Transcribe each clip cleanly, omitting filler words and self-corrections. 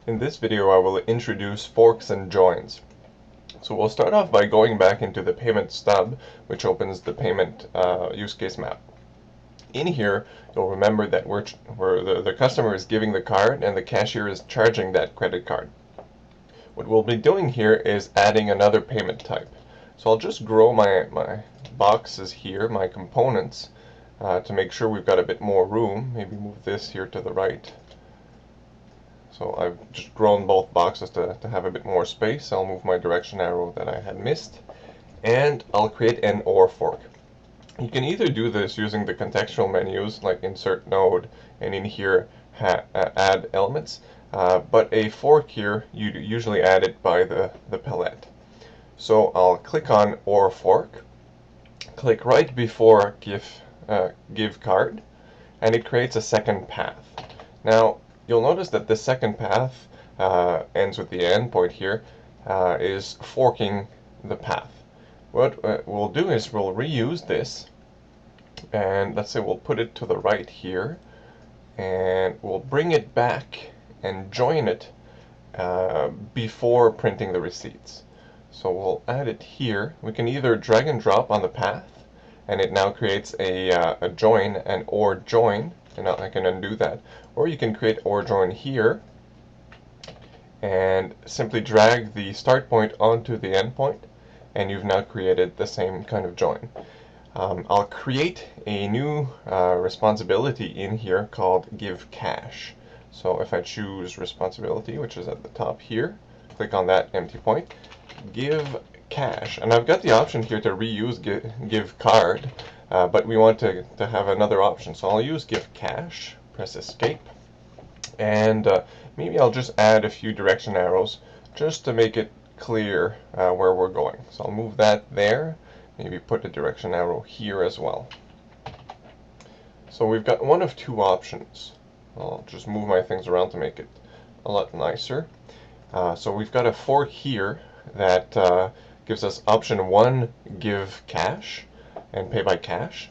In this video I will introduce forks and joins. So we'll start off by going back into the payment stub, which opens the payment use case map. In here, you'll remember that the customer is giving the card and the cashier is charging that credit card. What we'll be doing here is adding another payment type. So I'll just grow my boxes here, my components, to make sure we've got a bit more room. Maybe move this here to the right. So I've just grown both boxes to have a bit more space. I'll move my direction arrow that I had missed, and I'll create an OR fork. You can either do this using the contextual menus like insert node and in here add elements, but a fork here you usually add it by the palette. So I'll click on OR fork, click right before give card, and it creates a second path. Now you'll notice that this second path ends with the endpoint here, is forking the path. What we'll do is we'll reuse this, and let's say we'll put it to the right here, and we'll bring it back and join it before printing the receipts. So we'll add it here. We can either drag and drop on the path, and it now creates a join, an OR join, and I can undo that. Or you can create OR join here and simply drag the start point onto the end point, and you've now created the same kind of join. I'll create a new responsibility in here called give cash. So if I choose responsibility, which is at the top here, click on that empty point, give cash, and I've got the option here to reuse give card, but we want to have another option. So I'll use give cash, press escape, and maybe I'll just add a few direction arrows just to make it clear where we're going. So I'll move that there, maybe put a direction arrow here as well. So we've got one of two options. I'll just move my things around to make it a lot nicer. So we've got a fork here that gives us option 1, give cash and pay by cash.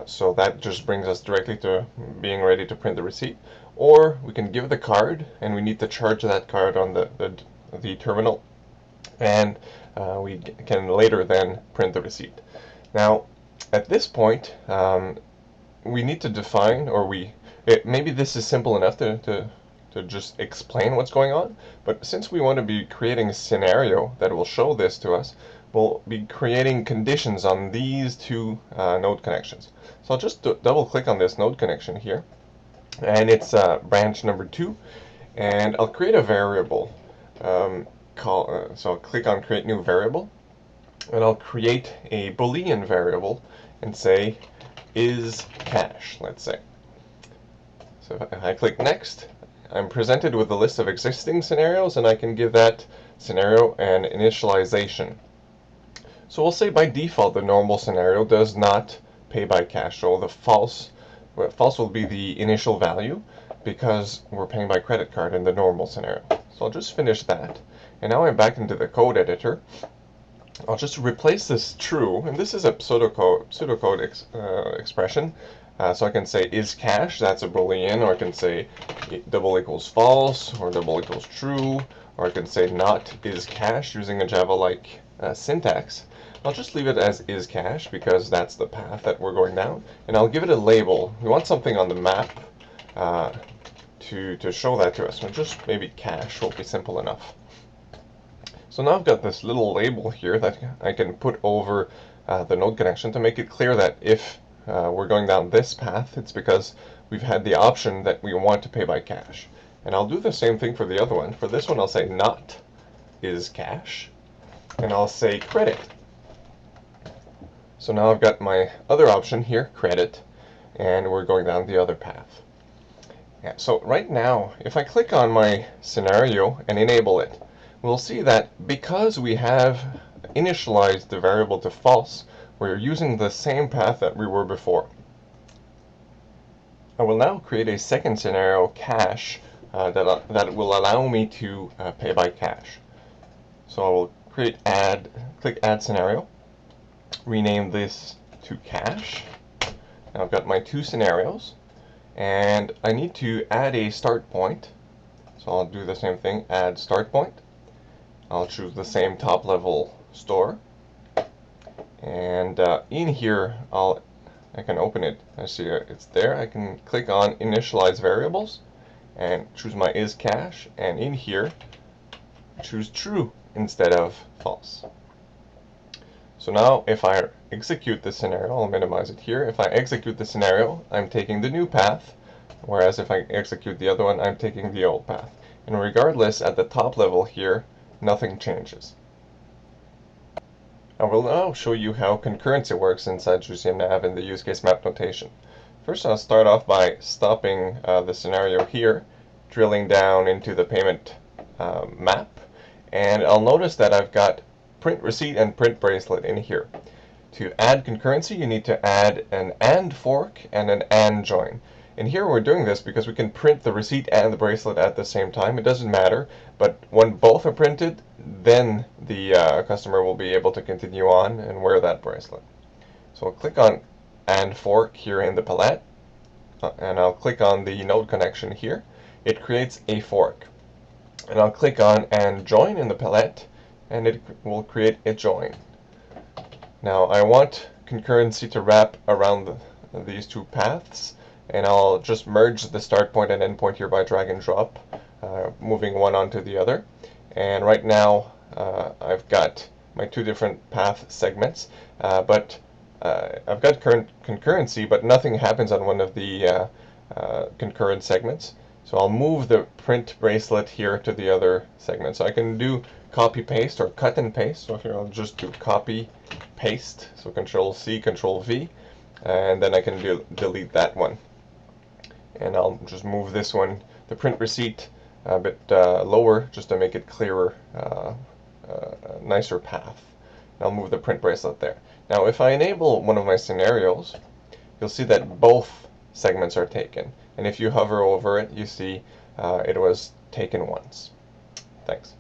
So that just brings us directly to being ready to print the receipt. Or we can give the card, and we need to charge that card on the terminal, and we can later then print the receipt. Now at this point we need to define, or maybe this is simple enough to just explain what's going on, but since we want to be creating a scenario that will show this to us, we'll be creating conditions on these two node connections. So I'll just double click on this node connection here, and it's branch number 2, and I'll create a variable. So I'll click on create new variable, and I'll create a Boolean variable and say is cash, let's say. So if I click next, I'm presented with a list of existing scenarios, and I can give that scenario an initialization. So we'll say by default the normal scenario does not pay by cash. So the false will be the initial value because we're paying by credit card in the normal scenario. So I'll just finish that, and now I'm back into the code editor. I'll just replace this true, and this is a pseudocode expression. So I can say is cash, that's a Boolean, or I can say double equals false, or double equals true, or I can say not is cash using a Java-like syntax. I'll just leave it as is cash because that's the path that we're going down, and I'll give it a label. We want something on the map to show that to us, so just maybe cash will be simple enough. So now I've got this little label here that I can put over the node connection to make it clear that if we're going down this path, it's because we've had the option that we want to pay by cash. And I'll do the same thing for the other one. For this one, I'll say not is cash, and I'll say credit. So now I've got my other option here, credit, and we're going down the other path. Yeah, so right now, if I click on my scenario and enable it, we'll see that because we have initialized the variable to false, we're using the same path that we were before. I will now create a second scenario, cash, that will allow me to pay by cash. So I will click add scenario, rename this to cash. Now I've got my two scenarios, and I need to add a start point So I'll do the same thing, add start point. I'll choose the same top level store. And in here, I can open it. I see it's there. I can click on initialize variables and choose my is cache. And in here, choose true instead of false. So now if I execute this scenario, I'll minimize it here. If I execute the scenario, I'm taking the new path, whereas if I execute the other one, I'm taking the old path. And regardless, at the top level here, nothing changes. I will now show you how concurrency works inside jUCMNav in the use case map notation. First, I'll start off by stopping the scenario here, drilling down into the payment map, and I'll notice that I've got print receipt and print bracelet in here. To add concurrency, you need to add an AND fork and an AND join. And here we're doing this because we can print the receipt and the bracelet at the same time. It doesn't matter, but when both are printed, then the customer will be able to continue on and wear that bracelet. So I'll click on AND fork here in the palette, and I'll click on the node connection here. It creates a fork. And I'll click on AND join in the palette, and it will create a join. Now I want concurrency to wrap around these two paths, and I'll just merge the start point and end point here by drag and drop, moving one onto the other. And right now I've got my two different path segments, but I've got concurrency, but nothing happens on one of the concurrent segments. So I'll move the print bracelet here to the other segment. So I can do copy paste or cut and paste. So here I'll just do copy paste. So Control C, Control V, and then I can delete that one. And I'll just move this one, the print receipt, a bit lower just to make it clearer, a nicer path. And I'll move the print bracelet there. Now if I enable one of my scenarios, you'll see that both segments are taken. And if you hover over it, you see it was taken once. Thanks.